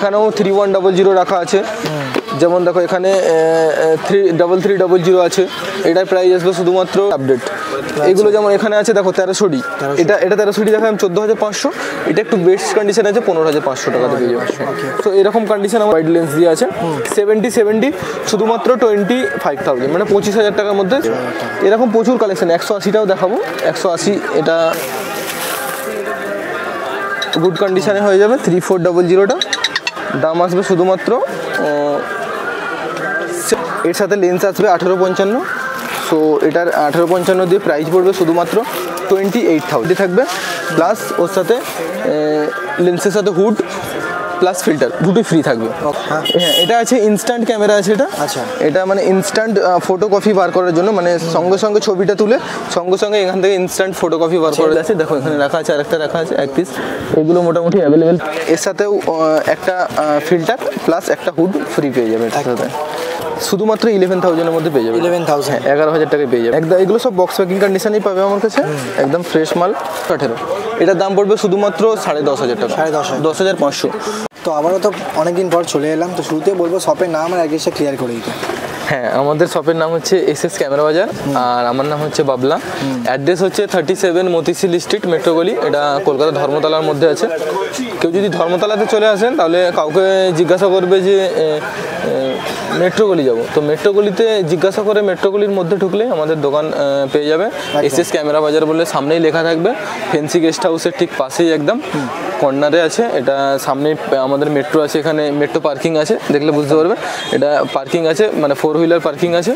এখানেও 3100 রাখা আছে। যেমন দেখো এখানে 3300 আছে, এটার প্রাইস আসবে শুধুমাত্র আপডেট। এগুলো যেমন এখানে আছে দেখো 1300D, এটা 1300D দেখালাম 14500, এটা একটু বেস্ট কন্ডিশন আছে 15500 টাকাতে পেয়ে যাবে। তো এরকম কন্ডিশন আমার ওয়াইড লেন্স দিয়ে আছে 70 শুধুমাত্র 25000, মানে 25000 টাকার মধ্যে। এরকম প্রচুর কালেকশন। 180টাও দেখাবো, 180 এটা গুড কন্ডিশনে হয়ে যাবে 3400টা, দাম আসবে শুধুমাত্র এর সাথে লেন্স আসবে 1855। সো এটার 1855 দিয়ে প্রাইস পড়বে শুধুমাত্র 28000 থাকবে, প্লাস ওর সাথে লেন্সের সাথে হুড প্লাস ফিল্টার দুটোই ফ্রি থাকবে। হ্যাঁ, এটা আছে ইনস্ট্যান্ট ক্যামেরা আছে এটা। আচ্ছা, এটা মানে ইনস্ট্যান্ট ফটোকপি বার করার জন্য, মানে সঙ্গে সঙ্গে ছবিটা তুলে সঙ্গে সঙ্গে এখান থেকে ইনস্ট্যান্ট ফটোকপি বার করে আছে। দেখো এখানে রাখা আছে, আরেকটা রাখা আছে 1 পিস। এগুলো মোটামুটি অ্যাভেলেবেল। এর সাথেও একটা ফিল্টার প্লাস একটা হুড ফ্রি পেয়ে যাবে এটার সাথে, শুধুমাত্র 11000-এর মধ্যে পেয়ে যাবে। 11000, 11000 টাকায় পেয়ে যাবে একদম। এগুলো সব বক্স প্যাকিং কন্ডিশনেই পাবে আমার কাছে, একদম ফ্রেশ মাল। 18, এটার দাম পড়বে শুধুমাত্র 10500 টাকা, 10500। তো আবারও তো অনেকদিন পর চলে এলাম, তো শুরুতে বলবো শপের নাম আর অ্যাড্রেসটা ক্লিয়ার করে দিতে। হ্যাঁ, আমাদের শপের নাম হচ্ছে এসএস ক্যামেরা বাজার, আর আমার নাম হচ্ছে বাবলা। অ্যাড্রেস হচ্ছে 37 মতিঝিল স্ট্রিট, মেট্রো গলি। এটা কলকাতা ধর্মতলার মধ্যে আছে। কেউ যদি ধর্মতলাতে চলে আসেন তাহলে কাউকে জিজ্ঞাসা করবে যে মেট্রো গলি যাবো, তো মেট্রো গলিতে জিজ্ঞাসা করে মেট্রো গলির মধ্যে ঢুকলে আমাদের দোকান পেয়ে যাবে। এসএস ক্যামেরা বাজার বলে সামনেই লেখা থাকবে, ফেন্সি গেস্ট হাউসের ঠিক পাশেই একদম কর্নারে আছে। এটা সামনে আমাদের মেট্রো আছে, এখানে মেট্রো পার্কিং আছে, দেখলে বুঝতে পারবে। এটা পার্কিং আছে, মানে 4 হুইলার পার্কিং আছে।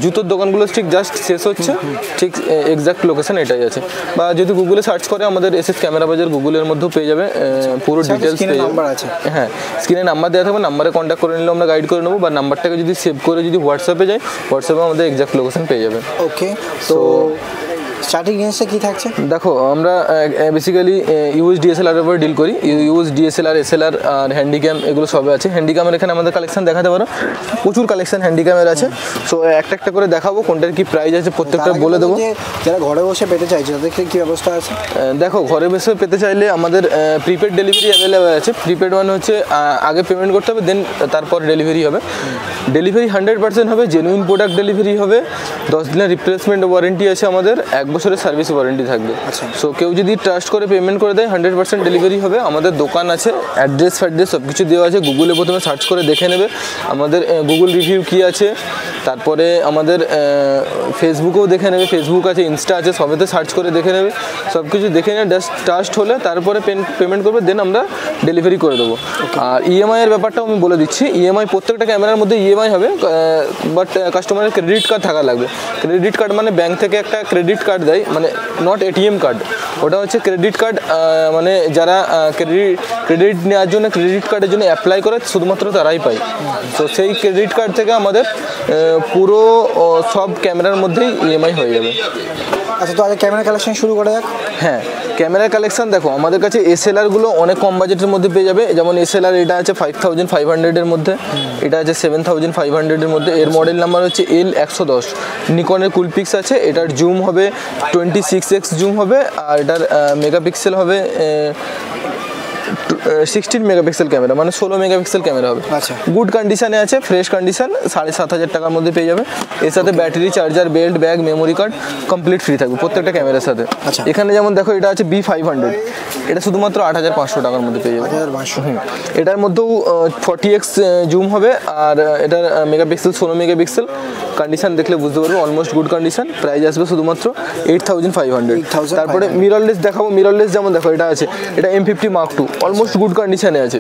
জুতোর দোকানগুলো ঠিক জাস্ট শেষ হচ্ছে, ঠিক এক্সাক্ট লোকেশন এটাই আছে। বা যদি গুগলে সার্চ করে আমাদের এসএস ক্যামেরা বাজার গুগলের মধ্যেও পেয়ে যাবে, পুরো ডিটেলস পেয়ে যাবে। হ্যাঁ, স্ক্রিনে নাম্বার দেওয়া থাকবে, নাম্বারে কন্ট্যাক্ট করে নিলে আমরা গাইড করে নেবো, বা নাম্বারটাকে যদি সেভ করে যদি হোয়াটসঅ্যাপে যায়, হোয়াটসঅ্যাপে আমাদের এক্সাক্ট লোকেশন পেয়ে যাবে। ওকে, তো স্টার্টিং রেঞ্জটা কি থাকছে? দেখো আমরা বেসিক্যালি ইউএস ডিএসএলআর এর উপর ডিল করি। ইউএস ডিএসএলআর, এসএলআর আর হ্যান্ডিক্যাম এগুলো সবে আছে। হ্যান্ডিক্যামের এখানে আমাদের কালেকশন দেখাতে পারো, প্রচুর কালেকশন হ্যান্ডিক্যামের আছে। সো একটা একটা করে দেখাবো, কোনটার কি প্রাইস আছে প্রত্যেকটা বলে দেবো। যারা ঘরে বসে পেতে চাইছে তাদের কি ব্যবস্থা আছে? দেখো, ঘরে বসে পেতে চাইলে আমাদের প্রিপেড ডেলিভারি অ্যাভেলেবেল আছে। প্রিপেড মানে হচ্ছে আগে পেমেন্ট করতে হবে, দেন তারপর ডেলিভারি হবে। ডেলিভারি 100% হবে, জেনুইন প্রোডাক্ট ডেলিভারি হবে। 10 দিনের রিপ্লেসমেন্ট ওয়ারেন্টি আছে আমাদের, 1 বছরের সার্ভিস ওয়ারেন্টি থাকবে। সো কেউ যদি ট্রাস্ট করে পেমেন্ট করে দেয় 100% ডেলিভারি হবে। আমাদের দোকান আছে, অ্যাড্রেস ফ্যাড্রেস সব কিছু দেওয়া আছে। গুগলে প্রথমে সার্চ করে দেখে নেবে আমাদের গুগল রিভিউ কী আছে, তারপরে আমাদের ফেসবুকেও দেখে নেবে, ফেসবুক আছে, ইনস্টা আছে, সবেতে সার্চ করে দেখে নেবে। সব কিছু দেখে নিয়ে জাস্ট ট্রাস্ট হলে তারপরে পেমেন্ট করবে, দেন আমরা ডেলিভারি করে দেবো। আর ইএমআইয়ের ব্যাপারটাও আমি বলে দিচ্ছি। ইএমআই প্রত্যেকটা ক্যামেরার মধ্যে ইএমআই হবে, বাট কাস্টমারের ক্রেডিট কার্ড থাকা লাগবে। ক্রেডিট কার্ড মানে ব্যাংক থেকে একটা ক্রেডিট কার্ড দেয়, মানে নট এটিএম কার্ড, ওটা হচ্ছে ক্রেডিট কার্ড। মানে যারা ক্রেডিট নেওয়ার জন্য, ক্রেডিট কার্ডের জন্য অ্যাপ্লাই করে শুধুমাত্র তারাই পায়। তো সেই ক্রেডিট কার্ড থেকে আমাদের পুরো সব ক্যামেরার মধ্যেই ইএমআই হয়ে যাবে। আচ্ছা, তো আগে ক্যামেরা কালেকশন শুরু করা যাক। হ্যাঁ, ক্যামেরার কালেকশন দেখো, আমাদের কাছে এসএলআরগুলো অনেক কম বাজেটের মধ্যে পেয়ে যাবে। যেমন এসএলআর এটা আছে 5500-এর মধ্যে, এটা আছে 7500-এর মধ্যে। এর মডেল নাম্বার হচ্ছে L110। নিকনের কুলপিক্স আছে, এটার জুম হবে 26x জুম হবে, আর এটার মেগাপিক্সেল হবে 16 মেগাপিক্সেল ক্যামেরা, মানে 16 মেগাপিক্সেল ক্যামেরা হবে। আচ্ছা, গুড কন্ডিশনে আছে, ফ্রেশ কন্ডিশন, 7500 টাকার মধ্যে পেয়ে যাবে। এর সাথে battery, charger, belt, bag, memory card complete free থাকবে প্রত্যেকটা ক্যামেরার সাথে। আচ্ছা, এখানে যেমন দেখো এটা আছে B500, এটা শুধুমাত্র 8500 টাকার মধ্যে পেয়ে যাবে। 8500। এটার মধ্যেও 40x জুম হবে, আর এটার মেগাপিক্সেল 16 মেগাপিক্সেল। কন্ডিশন দেখলে বুঝতে পারবো, অলমোস্ট গুড কন্ডিশন। প্রাইস আসবে শুধুমাত্র 8500। তারপরে মিররলেস দেখাবো। মিররলেস যেমন দেখো এটা আছে, এটা M50 Mark II, almost good কন্ডিশনে আছে,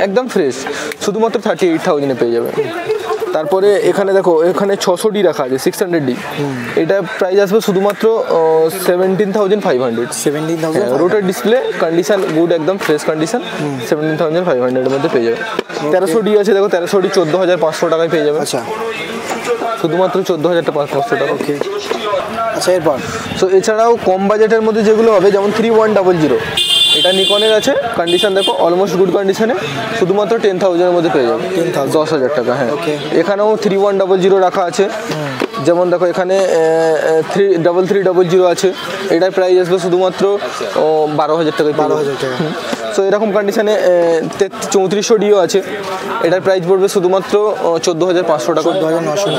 একদম ফ্রেশ, শুধুমাত্র 38,000-এ পেয়ে যাবে। তারপরে এখানে দেখো, এখানে 600D রাখা আছে, 600D। এটা প্রাইস আসবে শুধুমাত্র 17,500। 17,000। রোটার ডিসপ্লে, কন্ডিশন গুড, একদম ফ্রেশ কন্ডিশন, 17,500-এর মধ্যে পেয়ে যাবে। 1300D আছে, দেখো 1300D 14,500 টাকায় পেয়ে যাবে। আচ্ছা, শুধুমাত্র 14,500 টাকা। ওকে, আচ্ছা, এরপর সো এছাড়াও কম বাজেটের মধ্যে যেগুলো হবে, যেমন 3100, এটা নিকনের আছে, কন্ডিশন দেখো অলমোস্ট গুড কন্ডিশনে, শুধুমাত্র 10,000-এর মধ্যে পেয়ে যাবে। 10,000 টাকা। হ্যাঁ, এখানেও 3100 রাখা আছে। যেমন দেখো এখানে 3300 আছে, এটার প্রাইস আসবে শুধুমাত্র 12,000 টাকায়। 12,000 টাকা। সো এরকম কন্ডিশনে 3400ডিও আছে, এটার প্রাইস পড়বে শুধুমাত্র 14,500 টাকা। 14,900।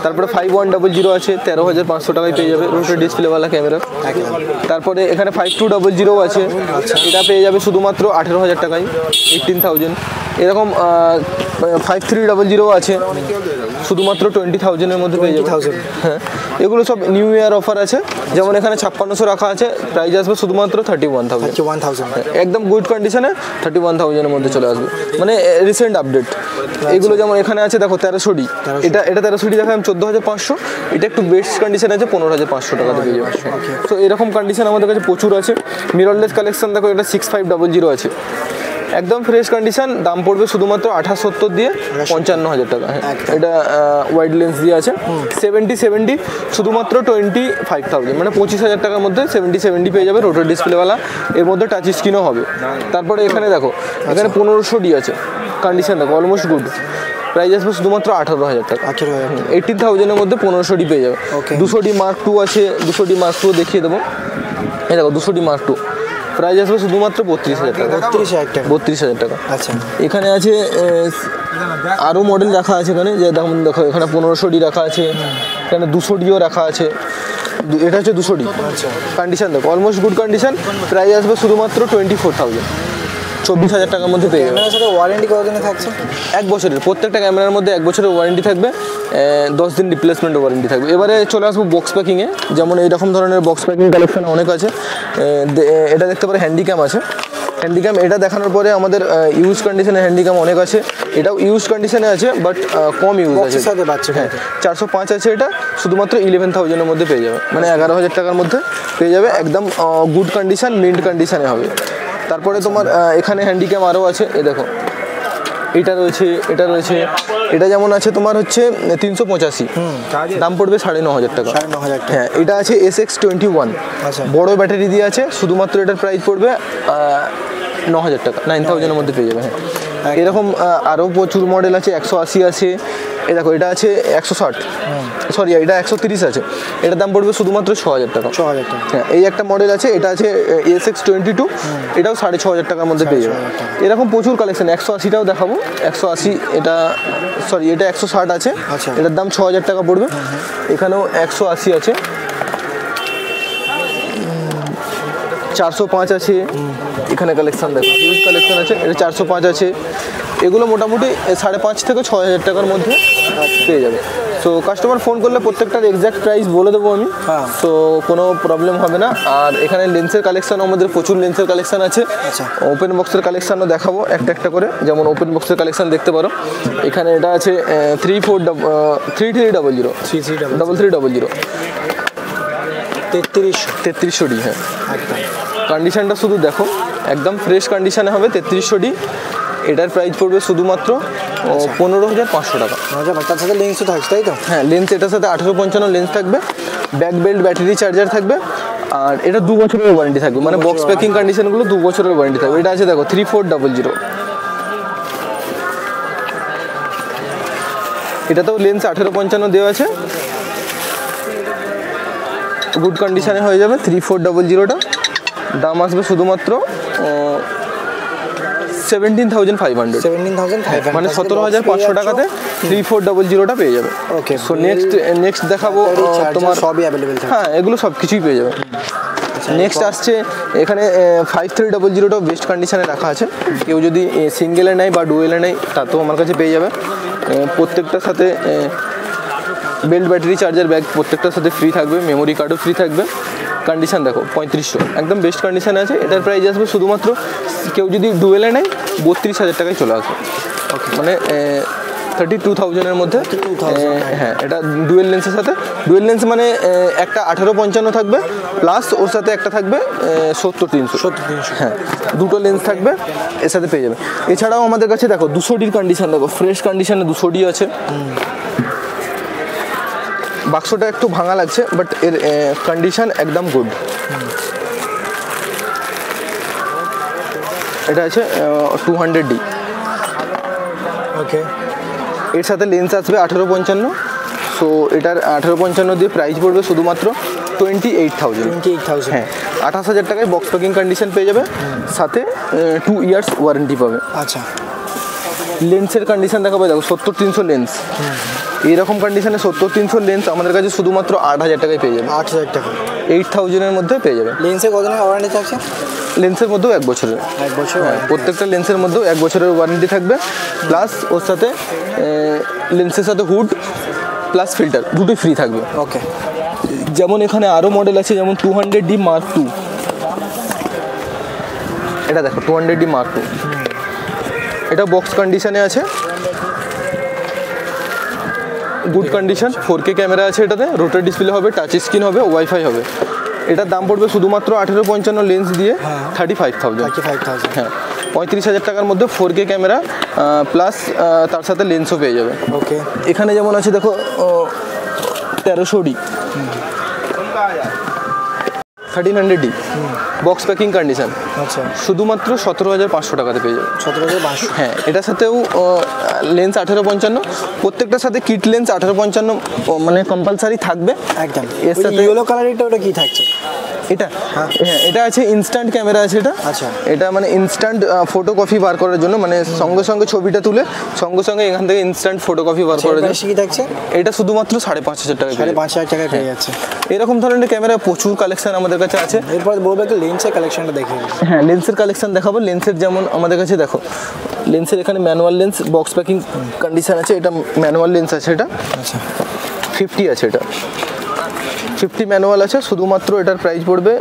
তারপরে 5100 আছে, 13,500 টাকায় পেয়ে যাবে, রোটার ডিসপ্লেওয়ালা ক্যামেরা। তারপরে এখানে 5200 আছে, এটা পেয়ে যাবে শুধুমাত্র 18,000 টাকায়, 18,000। এরকম 5300 আছে, শুধুমাত্র 20,000-এর মধ্যে পেয়ে যাবে। 20,000। হ্যাঁ, এগুলো সব নিউ ইয়ার অফার আছে। যেমন এখানে 5600 রাখা আছে, প্রাইস আসবে শুধুমাত্র 31,000। 31,000। একদম গুড কন্ডিশনে 31,000-এর মধ্যে চলে আসবে, মানে রিসেন্ট আপডেট। এগুলো যেমন এখানে আছে দেখো 1300D, এটা 1300D দেখাম 14,500, এটা একটু বেস্ট কন্ডিশন আছে 15,500 টাকাতে পেয়ে যাবে। তো এরকম কন্ডিশন আমাদের কাছে প্রচুর আছে। মিররলেস কালেকশন দেখো, এটা 6500 আছে, একদম ফ্রেশ কন্ডিশন, দাম পড়বে শুধুমাত্র 2870 দিয়ে 55,000 টাকা। হ্যাঁ, এটা ওয়াইড লেন্স দিয়ে আছে। 70 শুধুমাত্র 25,000, মানে 25,000 টাকার মধ্যে 70 পেয়ে যাবে, রোটার ডিসপ্লেওয়ালা, এর মধ্যে টাচ স্ক্রিনও হবে। তারপরে এখানে দেখো, এখানে 1500D আছে, কন্ডিশন দেখো অলমোস্ট গুড, প্রাইস আসবে শুধুমাত্র 18,000 টাকা। 18,000-এর মধ্যে 1500D পেয়ে যাবে। 200D Mark II আছে, 200D Mark II দেখিয়ে দেবো। এই দেখো 200D Mark II, প্রাইস আসবে শুধুমাত্র 32,000 টাকা। 32,000 টাকা। আচ্ছা, এখানে আছে আরও মডেল রাখা আছে এখানে, যে দেখো এখানে 1500D রাখা আছে, এখানে 200Dও রাখা আছে। এটা হচ্ছে 200D। কন্ডিশন দেখো অলমোস্ট গুড কন্ডিশন, প্রাইস আসবে শুধুমাত্র 24,000, 24,000 টাকার মধ্যে পেয়ে যাবে। ক্যামেরার সাথে ওয়ারেন্টি কতদিনে থাকছে? 1 বছরের, প্রত্যেকটা ক্যামেরার মধ্যে 1 বছরের ওয়ারেন্টি থাকবে, 10 দিন রিপ্লেসমেন্ট ওয়ারেন্টি থাকবে। এবারে চলে আসবো বক্স প্যাকিংয়ে, যেমন এইরকম ধরনের বক্স প্যাকিং কালেকশন অনেক আছে। এটা দেখতে পারে হ্যান্ডিক্যাম আছে, হ্যান্ডিক্যাম এটা দেখানোর পরে আমাদের ইউজ কন্ডিশনে হ্যান্ডিক্যাম অনেক আছে, এটাও ইউজ কন্ডিশনে আছে বাট কম ইউজ আছে। হ্যাঁ, 405 আছে, এটা শুধুমাত্র 11,000-এর মধ্যে পেয়ে যাবে, মানে 11,000 টাকার মধ্যে পেয়ে যাবে, একদম গুড কন্ডিশন, মিন্ট কন্ডিশনে হবে। তারপরে তোমার এখানে হ্যান্ডিক্যাম আরও আছে, এ দেখো এটা রয়েছে, এটা রয়েছে, এটা যেমন আছে তোমার হচ্ছে 385, দাম পড়বে 9,500 টাকা। হ্যাঁ, এটা আছে SX21, বড় ব্যাটারি দিয়ে আছে, শুধুমাত্র এটার প্রাইস পড়বে 9,000 টাকা, 9,000-এর মধ্যে পেয়ে যাবে। হ্যাঁ, এরকম আরও প্রচুর মডেল আছে, 180 আছে, এই দেখো এটা আছে 160, সরি এটা 130 আছে, এটার দাম পড়বে শুধুমাত্র 6,000 টাকা। হ্যাঁ, এই একটা মডেল আছে, এটা আছে SX22, এটাও 6,500 টাকার মধ্যে পেয়ে যাবে। এরকম প্রচুর কালেকশন। 180টাও দেখাবো, 180, এটা সরি এটা 160 আছে, এটার দাম 6,000 টাকা পড়বে। এখানেও 180 আছে, 405 আছে, এখানে কালেকশন দেখো হিউজ কালেকশন আছে, এটা 405 আছে। এগুলো মোটামুটি 5,500 থেকে 6,000 টাকার মধ্যে পেয়ে যাবে। সো কাস্টমার ফোন করলে প্রত্যেকটার এক্স্যাক্ট প্রাইস বলে দেবো আমি, তো কোনো প্রবলেম হবে না। আর এখানে লেন্সের কালেকশন, আমাদের প্রচুর লেন্সের কালেকশন আছে। ওপেন বক্সের কালেকশনও দেখাবো একটা একটা করে, যেমন ওপেন বক্সের কালেকশন দেখতে পারো। এখানে এটা আছে 3300, 3300, 3300D। হ্যাঁ, কন্ডিশনটা শুধু দেখো, একদম ফ্রেশ কন্ডিশনে হবে, 3300D। এটার প্রাইস পড়বে শুধুমাত্র 15,500 টাকা। তার সাথে লেন্সও থাকছে, তাই তো? হ্যাঁ, লেন্স এটার সাথে 1855 লেন্স থাকবে, ব্যাক বেল্ট ব্যাটারি চার্জার থাকবে, আর এটা 2 বছরের ওয়ারেন্টি থাকবে, মানে বক্স প্যাকিং কন্ডিশনগুলো 2 বছরের ওয়ারেন্টি থাকবে। এটা আছে দেখো 3400, এটাতেও লেন্স 1855 দেওয়া আছে, গুড কন্ডিশনে হয়ে যাবে। 3400টা দাম আসবে শুধুমাত্র 17,500, মানে 17,500 টাকাতে 3400টা পেয়ে যাবে। ওকে, সো নেক্সট দেখাবো তোমার সবই অ্যাভেলেবেল থাকে। হ্যাঁ, এগুলো সব কিছুই পেয়ে যাবে। নেক্সট আসছে এখানে 5300টাও বেস্ট কন্ডিশনে রাখা আছে, কেউ যদি সিঙ্গেলে নেয় বা ডুয়েলে নেয় তাতেও আমার কাছে পেয়ে যাবে। প্রত্যেকটার সাথে বেল্ট ব্যাটারি চার্জার ব্যাগ প্রত্যেকটার সাথে ফ্রি থাকবে, মেমোরি কার্ডও ফ্রি থাকবে। কন্ডিশন দেখো 3500, একদম বেস্ট কন্ডিশনে আছে। এটার প্রাইস আসবে শুধুমাত্র, কেউ যদি ডুয়েলে নেয় 32,000 টাকায় চলে আসবে, মানে 32,000-এর মধ্যে। হ্যাঁ, এটা ডুয়েল লেন্সের সাথে, ডুয়েল লেন্স মানে একটা 1855 থাকবে, প্লাস ওর সাথে একটা থাকবে 70-300। হ্যাঁ, দুটো লেন্স থাকবে, এর সাথে পেয়ে যাবে। এছাড়াও আমাদের কাছে দেখো 200Dর কন্ডিশন দেখো, ফ্রেশ কন্ডিশনে 200D আছে। বাক্সটা একটু ভাঙা লাগছে, বাট এর কন্ডিশন একদম গুড। এটা আছে 200D। ওকে, এর সাথে লেন্স আসবে 1855, সো এটার 1855 দিয়ে প্রাইস পড়বে শুধুমাত্র 28,000। হ্যাঁ, 28,000 টাকায় বক্স প্যাকিং কন্ডিশন পেয়ে যাবে, সাথে 2 ইয়ার্স ওয়ারেন্টি পাবে। আচ্ছা, লেন্সের কন্ডিশন দেখাবো, দেখো 70-300 লেন্স। এইরকম কন্ডিশনে 70-300 লেন্স আমাদের কাছে শুধুমাত্র 8,000 টাকায় পেয়ে যাবে। 8,000 টাকা। 8,000-এর মধ্যে পেয়ে যাবে। লেন্সের কতদিনের ওয়ারেন্টি থাকছে? লেন্সের মধ্যেও 1 বছরের। 1 বছর। হ্যাঁ, প্রত্যেকটা লেন্সের মধ্যেও 1 বছরের ওয়ারেন্টি থাকবে, প্লাস ওর সাথে লেন্সের সাথে হুড প্লাস ফিল্টার দুটোই ফ্রি থাকবে। ওকে। যেমন এখানে আরও মডেল আছে, যেমন 200D Mark II। এটা দেখো 200D Mark II, এটা বক্স কন্ডিশনে আছে, গুড কন্ডিশন। 4K ক্যামেরা আছে এটাতে, রোটার ডিসপ্লে হবে, টাচ স্ক্রিন হবে, ওয়াইফাই হবে। এটার দাম পড়বে শুধুমাত্র 1855 লেন্স দিয়ে 35,000। 35,000। হ্যাঁ, 35,000 টাকার মধ্যে 4K ক্যামেরা প্লাস তার সাথে লেন্সও পেয়ে যাবে। ওকে। এখানে যেমন আছে দেখো 1300D 1300D box packing condition, আচ্ছা, শুধুমাত্র 17,500 টাকাতে পেয়ে যাবে। 17,500। হ্যাঁ, এটার সাথেও লেন্স 1855, প্রত্যেকটার সাথে কিট লেন্স 1855 মানে কম্পালসারি থাকবে। একদম। এর সাথে ইয়েলো কালারটা ওটা কি থাকছে? এটা হ্যাঁ, এটা আছে ইনস্ট্যান্ট ক্যামেরা আছে এটা। আচ্ছা। এটা মানে ইনস্ট্যান্ট ফটোকপি বার করার জন্য, মানে সঙ্গে সঙ্গে ছবিটা তুলে সঙ্গে সঙ্গে এখান থেকে ইনস্ট্যান্ট ফটোকপি বার করার জন্য। কি থাকছে? এটা শুধুমাত্র 5,500 টাকা। 5,500 টাকায় পেয়ে যাচ্ছে। এরকম ধরনের ক্যামেরা প্রচুর কালেকশন আমাদের কাছে আছে। এরপর বলবো একটু লেন্সের কালেকশনটা দেখে। হ্যাঁ, লেন্সের কালেকশন দেখাবো। লেন্সের যেমন আমাদের কাছে দেখো, লেন্সের এখানে manual lens box packing condition আছে, এটা ম্যানুয়াল লেন্স আছে। এটা আচ্ছা, 50 আছে, এটা 50 ম্যানুয়াল আছে। শুধুমাত্র এটার প্রাইস পড়বে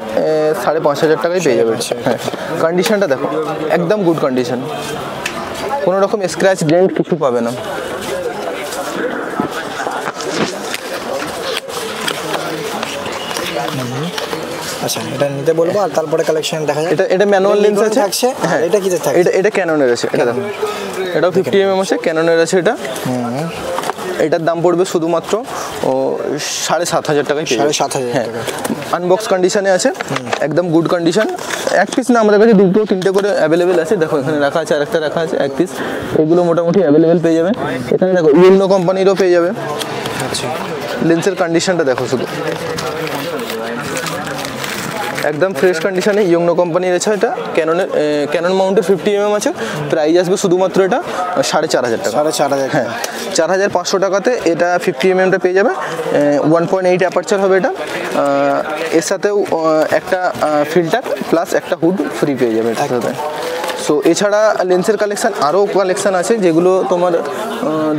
5,500 টাকায় পেয়ে যাবে। হ্যাঁ, কন্ডিশনটা দেখো, একদম গুড কন্ডিশন, কোনো রকম স্ক্র্যাচ ডেন্ট কিছু পাবে না। আচ্ছা, এটা নিতে বলবো আর তারপরে কালেকশন দেখা যায়। এটা ম্যানুয়াল লেন্স আছে। থাকছে। হ্যাঁ, এটা কি থাকছে? এটা ক্যাননের আছে। এটা দেখো, এটাও 50mm আছে, ক্যাননের আছে এটা। এটার দাম পড়বে শুধুমাত্র 7,500 টাকায়। 7,500 হ্যাঁ, টাকা। আনবক্স কন্ডিশনে আছে, একদম গুড কন্ডিশন। 1 পিস না, আমাদের কাছে 2-3টে করে অ্যাভেলেবেল আছে। দেখো এখানে রাখা আছে, আরেকটা রাখা আছে 1 পিস। এগুলো মোটামুটি অ্যাভেলেবেল পেয়ে যাবে। এখানে দেখো ইয়েলো কোম্পানিরও পেয়ে যাবে। আচ্ছা, লেন্সের কন্ডিশনটা দেখো শুধু, একদম ফ্রেশ কন্ডিশনে। ইয়োনো কোম্পানির আছে এটা, ক্যানন মাউন্টের 50mm আছে। প্রাইস আসবে শুধুমাত্র এটা 4,500 টাকা। 4,500। হ্যাঁ, 4,500 টাকাতে এটা 50mmটা পেয়ে যাবে। 1.8 অ্যাপারচার হবে এটা। এর সাথেও একটা ফিল্টার প্লাস একটা হুড ফ্রি পেয়ে যাবে এটার সাথে। সো এছাড়া লেন্সের কালেকশান আরও কালেকশান আছে, যেগুলো তোমার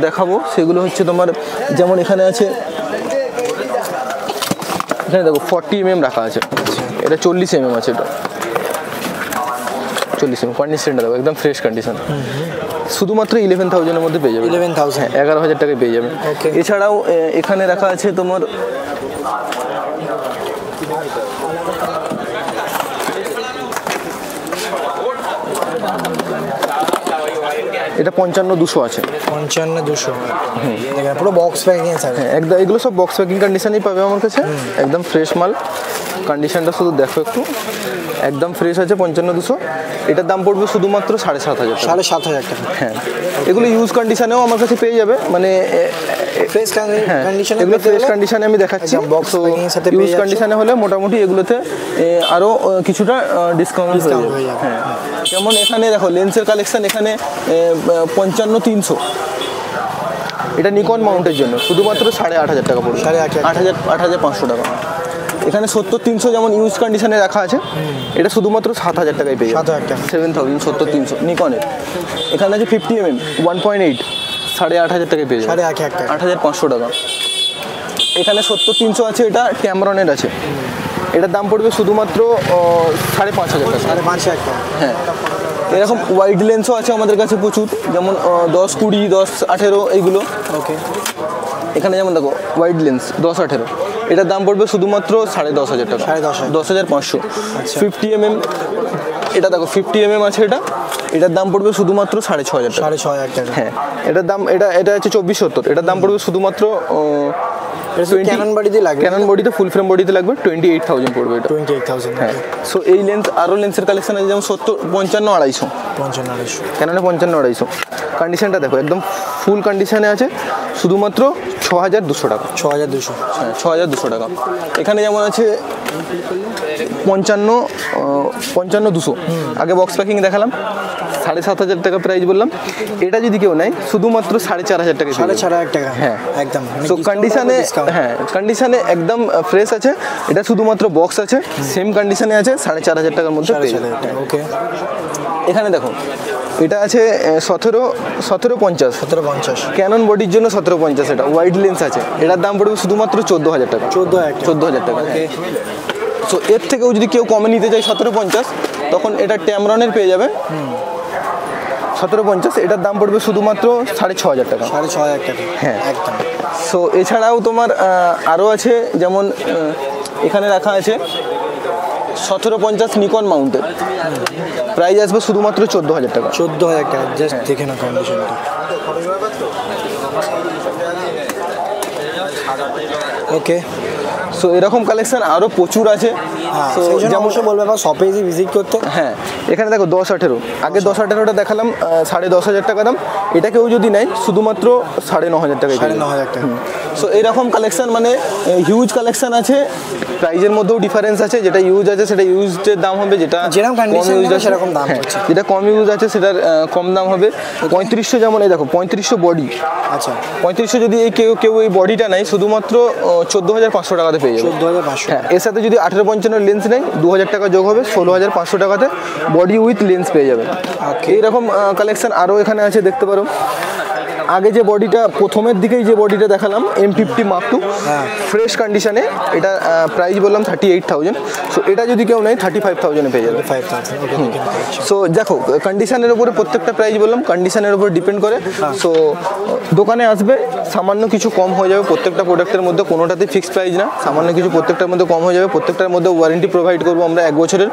দেখাবো। সেগুলো হচ্ছে তোমার, যেমন এখানে আছে, এখানে দেখো 40mm রাখা আছে। এটা 40mm আছে। এটা 40mm কন্ডিশনটা দেখো, একদম ফ্রেশ কন্ডিশন। শুধুমাত্র 11,000-এর মধ্যে পেয়ে যাবে। 11,000। 11,000 টাকায় পেয়ে যাবে। Okay. এছাড়াও এখানে রাখা আছে তোমার এটা 55-200 আছে। 55-200 পুরো বক্স প্যাকিং আছে। হ্যাঁ, একদম এগুলো সব বক্স প্যাকিং কন্ডিশনেই পাবে আমার কাছে, একদম ফ্রেশ মাল। কন্ডিশনটা শুধু দেখো একটু, একদম ফ্রেশ আছে। 55-200, এটার দাম পড়বে শুধুমাত্র 7,500 টাকা। 7,500 টাকা। হ্যাঁ, এগুলো ইউজ কন্ডিশনেও আমার কাছে পেয়ে যাবে, মানে ফ্রেশ কন্ডিশনে। এগুলো ফ্রেশ কন্ডিশনে আমি দেখাচ্ছি। বক্স প্যাকিং এর সাথে ইউজ কন্ডিশনে হলে মোটামুটি এগুলোতে আরও কিছুটা ডিসকাউন্ট হয়ে যাবে। হ্যাঁ, যেমন এখানে দেখো লেন্সের কালেকশন, এখানে 55-300, এটা নিকন মাউন্টের জন্য শুধুমাত্র 8,500 টাকা পড়বে। 8,500 টাকা। এখানে 70-300 যেমন ইউজ কন্ডিশনে রাখা আছে, এটা শুধুমাত্র 7,000 টাকায় পেয়ে যাবে। 7,000 টাকা। 7,000 70-300 নিকনের। এখানে আছে 50mm 1.8, 8,500 টাকায় পেয়ে যাবে। 8,500 টাকা। 8,500 টাকা। এখানে 70-300 আছে, এটা ক্যামরনের আছে। এটার দাম পড়বে শুধুমাত্র 5,500 টাকা। 5,500 টাকা। হ্যাঁ, এরকম ওয়াইড লেন্সও আছে আমাদের কাছে প্রচুর, যেমন 10-20, 10-18 এইগুলো। ওকে। এখানে যেমন দেখো ওয়াইড লেন্স 10-18, এটার দাম পড়বে শুধুমাত্র 10,500 টাকা। 10,500। 50mm, এটা দেখো 50mm আছে। এটার দাম পড়বে শুধুমাত্র 6,500 টাকা। 6,500 টাকা। হ্যাঁ, এটার দাম, এটা হচ্ছে 2470, এটার দাম পড়বে শুধুমাত্র ক্যানন বডিতে লাগবে। ক্যানন বডিতে, ফুল ফ্রেম বডিতে লাগবে 28,000 পড়বে এটা। 28,000। হ্যাঁ, সো এই লেন্স, আরও লেন্সের কালেকশন আছে, যেমন 70, 55-250, 55-250। ক্যাননে 55-250। কন্ডিশনটা দেখো, একদম ফুল কন্ডিশনে আছে, শুধুমাত্র 6,200 টাকা। 6,200। হ্যাঁ, 6,200 টাকা। এখানে যেমন আছে 55,200 আগে বক্স প্যাকিং দেখালাম, 7,500 টাকা প্রাইস বললাম। এটা যদি কেউ নেয় শুধুমাত্র 4,500 টাকা, 4,500 টাকা, হ্যাঁ একদম। তো কন্ডিশনে, হ্যাঁ কন্ডিশনে একদম ফ্রেশ আছে। এটা শুধুমাত্র বক্স আছে, সেম কন্ডিশনে আছে, 4,500 টাকার মধ্যে পেয়ে যাবে। ওকে, এখানে দেখো এটা আছে 1750 1750 ক্যানন বডির জন্য 1750। এটা ওয়াইড লেন্স আছে, এটার দাম পড়বে শুধুমাত্র 14,000 টাকা। 14,000 টাকা। সো এর থেকেও যদি কেউ কমে নিতে চায় 1750, তখন এটা ট্যামরনের পেয়ে যাবে 1750। এটার দাম পড়বে শুধুমাত্র 6,500 টাকা। 6,500 টাকা, হ্যাঁ একদম। সো এছাড়াও তোমার আরও আছে, যেমন এখানে রাখা আছে 1750 নিকন মাউন্টের, প্রাইস আসবে শুধুমাত্র 14,000 টাকা। 14,000 টাকা, জাস্ট দেখে না কন্ডিশনটা। ওকে, সো এরকম কালেকশন আরও প্রচুর আছে। তো যেমন বলবে বা শপে এসে ভিজিট করতে। হ্যাঁ, এখানে দেখো 10-18, আগে 10-18টা দেখালাম 10,500 টাকা দাম। এটা কেউ যদি নেয় শুধুমাত্র 9,500 টাকা। 9,500 টাকা। সো এরকম কালেকশন মানে হিউজ কালেকশন আছে, প্রাইজের মধ্যেও ডিফারেন্স আছে। যেটা ইউজ আছে সেটা ইউজের দাম হবে, যেটা যেরকম কন্ডিশন আছে সেরকম দাম হচ্ছে। যেটা কম ইউজ আছে সেটার কম দাম হবে। 3500, যেমন এই দেখো 3500 বডি। আচ্ছা, 3500 যদি এই কেউ এই বডিটা নেয় শুধুমাত্র 14,500 টাকাতে পেয়ে যাবে। 14,500। হ্যাঁ, এর সাথে যদি 1855 লেন্স নেয় 2,000 টাকা যোগ হবে, 16,500 টাকাতে বডি উইথ লেন্স পেয়ে যাবে। এইরকম কালেকশন আরও এখানে আছে, দেখতে পারো। আগে যে বডিটা, প্রথমের দিকেই যে বডিটা দেখালাম M50 Mark II, ফ্রেশ কন্ডিশনে, এটা প্রাইস বললাম 38,000। সো এটা যদি কেউ নেয় 35,000 পেয়ে যাবে। 5,000। সো দেখো কন্ডিশনের উপরে প্রত্যেকটা প্রাইস বললাম, কন্ডিশনের উপর ডিপেন্ড করে। সো দোকানে আসবে, সামান্য কিছু কম হয়ে যাবে প্রত্যেকটা প্রোডাক্টের মধ্যে, কোনোটাতেই ফিক্সড প্রাইস না, সামান্য কিছু প্রত্যেকটার মধ্যে কম হয়ে যাবে। প্রত্যেকটার মধ্যে ওয়ারেন্টি প্রোভাইড করবো আমরা 1 বছরের।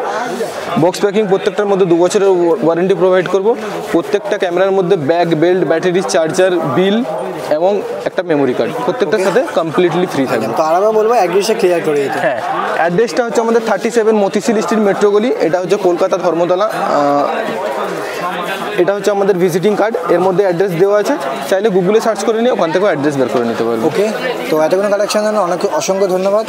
বক্স প্যাকিং প্রত্যেকটার মধ্যে 2 বছরের ওয়ারেন্টি প্রোভাইড করবো। প্রত্যেকটা ক্যামেরার মধ্যে ব্যাগ, বেল্ট, ব্যাটারি, চার্জার, বিল এবং একটা মেমোরি কার্ড প্রত্যেকটার সাথে কমপ্লিটলি ফ্রি থাকবে। তো আর আমরা বলবো অ্যাড্রেসটা ক্লিয়ার করে দিতে। হ্যাঁ, অ্যাড্রেসটা হচ্ছে আমাদের 37 মতিঝিল স্ট্রিট, মেট্রো গলি। এটা হচ্ছে কলকাতা ধর্মতলা। এটা হচ্ছে আমাদের ভিজিটিং কার্ড, এর মধ্যে অ্যাড্রেস দেওয়া আছে, চাইলে গুগলে সার্চ করে নিয়ে ওখান থেকেও অ্যাড্রেস বের করে নিতে পারবে। ওকে, তো এতক্ষণ কালেকশন জন্য অনেক অসংখ্য ধন্যবাদ।